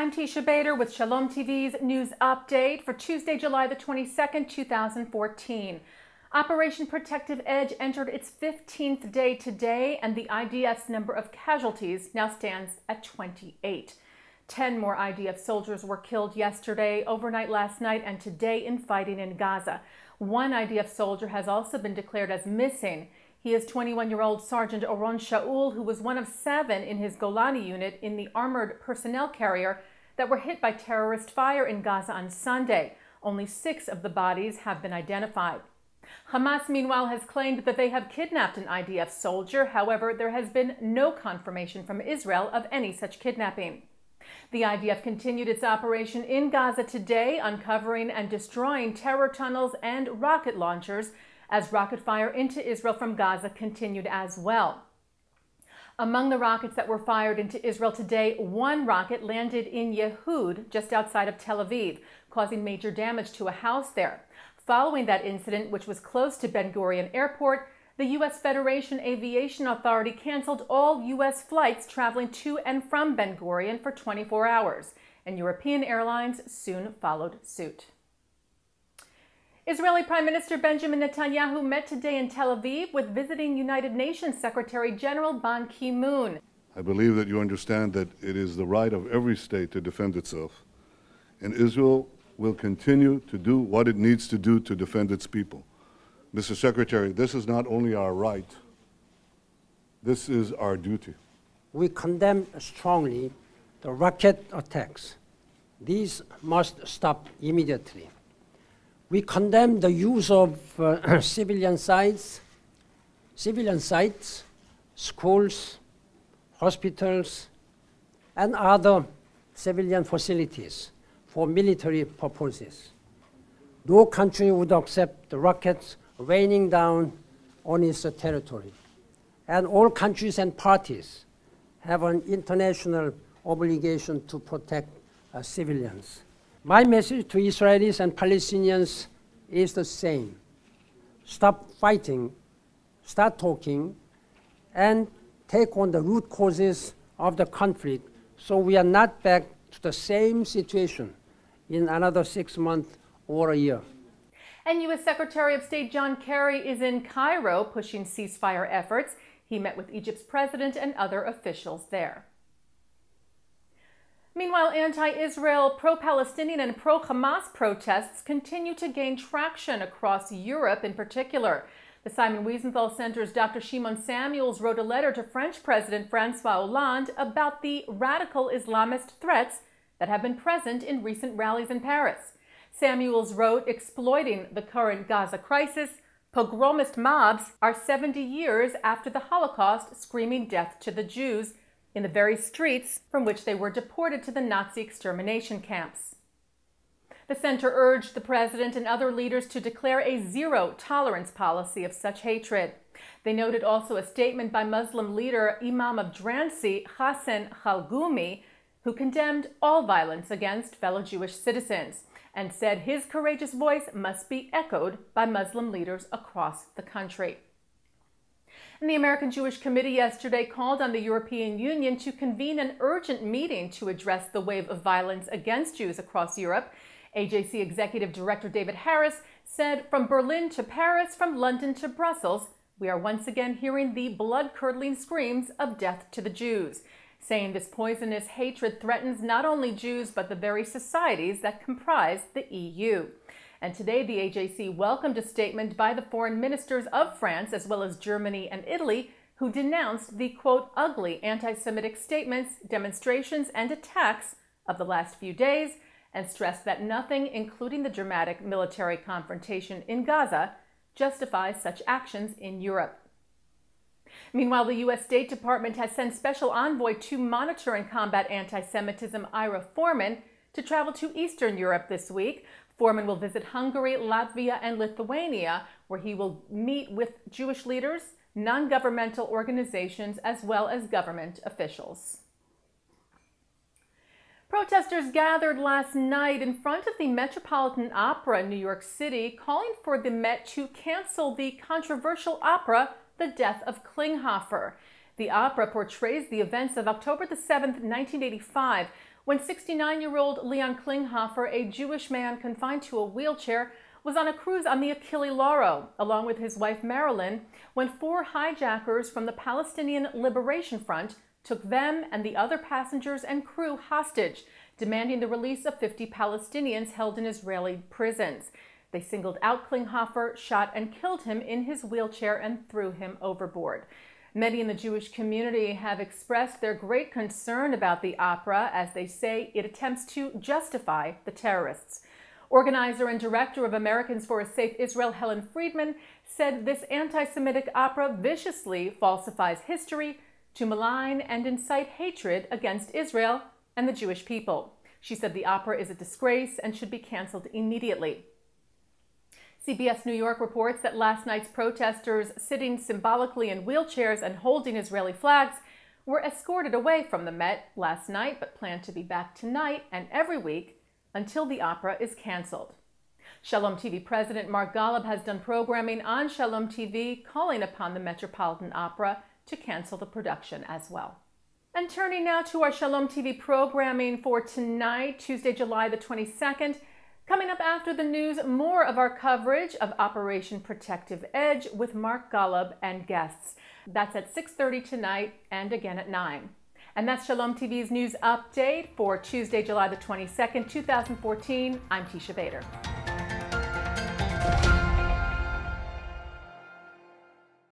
I'm Teisha Bader with Shalom TV's news update for Tuesday, July the 22nd, 2014. Operation Protective Edge entered its 15th day today, and the IDF's number of casualties now stands at 28. 10 more IDF soldiers were killed yesterday, overnight last night, and today in fighting in Gaza. One IDF soldier has also been declared as missing. He is 21-year-old Sergeant Oron Shaul, who was one of 7 in his Golani unit in the armored personnel carrier that were hit by terrorist fire in Gaza on Sunday. Only 6 of the bodies have been identified. Hamas, meanwhile, has claimed that they have kidnapped an IDF soldier. However, there has been no confirmation from Israel of any such kidnapping. The IDF continued its operation in Gaza today, uncovering and destroying terror tunnels and rocket launchers as rocket fire into Israel from Gaza continued as well. Among the rockets that were fired into Israel today, one rocket landed in Yehud, just outside of Tel Aviv, causing major damage to a house there. Following that incident, which was close to Ben Gurion Airport, the U.S. Federation Aviation Authority canceled all U.S. flights traveling to and from Ben Gurion for 24 hours, and European airlines soon followed suit. Israeli Prime Minister Benjamin Netanyahu met today in Tel Aviv with visiting United Nations Secretary General Ban Ki-moon. I believe that you understand that it is the right of every state to defend itself, and Israel will continue to do what it needs to do to defend its people. Mr. Secretary, this is not only our right, this is our duty. We condemn strongly the rocket attacks. These must stop immediately. We condemn the use of civilian sites, schools, hospitals, and other civilian facilities for military purposes. No country would accept the rockets raining down on its territory. And all countries and parties have an international obligation to protect civilians. My message to Israelis and Palestinians is the same. Stop fighting, start talking, and take on the root causes of the conflict so we are not back to the same situation in another 6 months or a year. And U.S. Secretary of State John Kerry is in Cairo pushing ceasefire efforts. He met with Egypt's president and other officials there. Meanwhile, anti-Israel, pro-Palestinian and pro-Hamas protests continue to gain traction across Europe in particular. The Simon Wiesenthal Center's Dr. Shimon Samuels wrote a letter to French President François Hollande about the radical Islamist threats that have been present in recent rallies in Paris. Samuels wrote, exploiting the current Gaza crisis, pogromist mobs are 70 years after the Holocaust screaming death to the Jews in the very streets from which they were deported to the Nazi extermination camps. The center urged the president and other leaders to declare a zero-tolerance policy of such hatred. They noted also a statement by Muslim leader Imam of Drancy, Hassan Khalgoumi, who condemned all violence against fellow Jewish citizens and said his courageous voice must be echoed by Muslim leaders across the country. And the American Jewish Committee yesterday called on the European Union to convene an urgent meeting to address the wave of violence against Jews across Europe. AJC Executive Director David Harris said, from Berlin to Paris, from London to Brussels, we are once again hearing the blood-curdling screams of death to the Jews, saying this poisonous hatred threatens not only Jews but the very societies that comprise the EU. And today, the AJC welcomed a statement by the foreign ministers of France, as well as Germany and Italy, who denounced the, quote, ugly anti-Semitic statements, demonstrations, and attacks of the last few days, and stressed that nothing, including the dramatic military confrontation in Gaza, justifies such actions in Europe. Meanwhile, the U.S. State Department has sent special envoy to monitor and combat anti-Semitism, Ira Foreman, to travel to Eastern Europe this week. Foreman will visit Hungary, Latvia, and Lithuania, where he will meet with Jewish leaders, non-governmental organizations, as well as government officials. Protesters gathered last night in front of the Metropolitan Opera in New York City, calling for the Met to cancel the controversial opera, The Death of Klinghoffer. The opera portrays the events of October the 7th, 1985, when 69-year-old Leon Klinghoffer, a Jewish man confined to a wheelchair, was on a cruise on the Achille Lauro, along with his wife Marilyn, when 4 hijackers from the Palestinian Liberation Front took them and the other passengers and crew hostage, demanding the release of 50 Palestinians held in Israeli prisons. They singled out Klinghoffer, shot and killed him in his wheelchair, and threw him overboard. Many in the Jewish community have expressed their great concern about the opera, as they say it attempts to justify the terrorists. Organizer and director of Americans for a Safe Israel, Helen Friedman, said this anti-Semitic opera viciously falsifies history to malign and incite hatred against Israel and the Jewish people. She said the opera is a disgrace and should be canceled immediately. CBS New York reports that last night's protesters, sitting symbolically in wheelchairs and holding Israeli flags, were escorted away from the Met last night, but plan to be back tonight and every week until the opera is canceled. Shalom TV President Mark Golub has done programming on Shalom TV, calling upon the Metropolitan Opera to cancel the production as well. And turning now to our Shalom TV programming for tonight, Tuesday, July the 22nd. Coming up after the news, more of our coverage of Operation Protective Edge with Mark Golub and guests. That's at 6:30 tonight and again at 9. And that's Shalom TV's news update for Tuesday, July the 22nd, 2014. I'm Teisha Bader.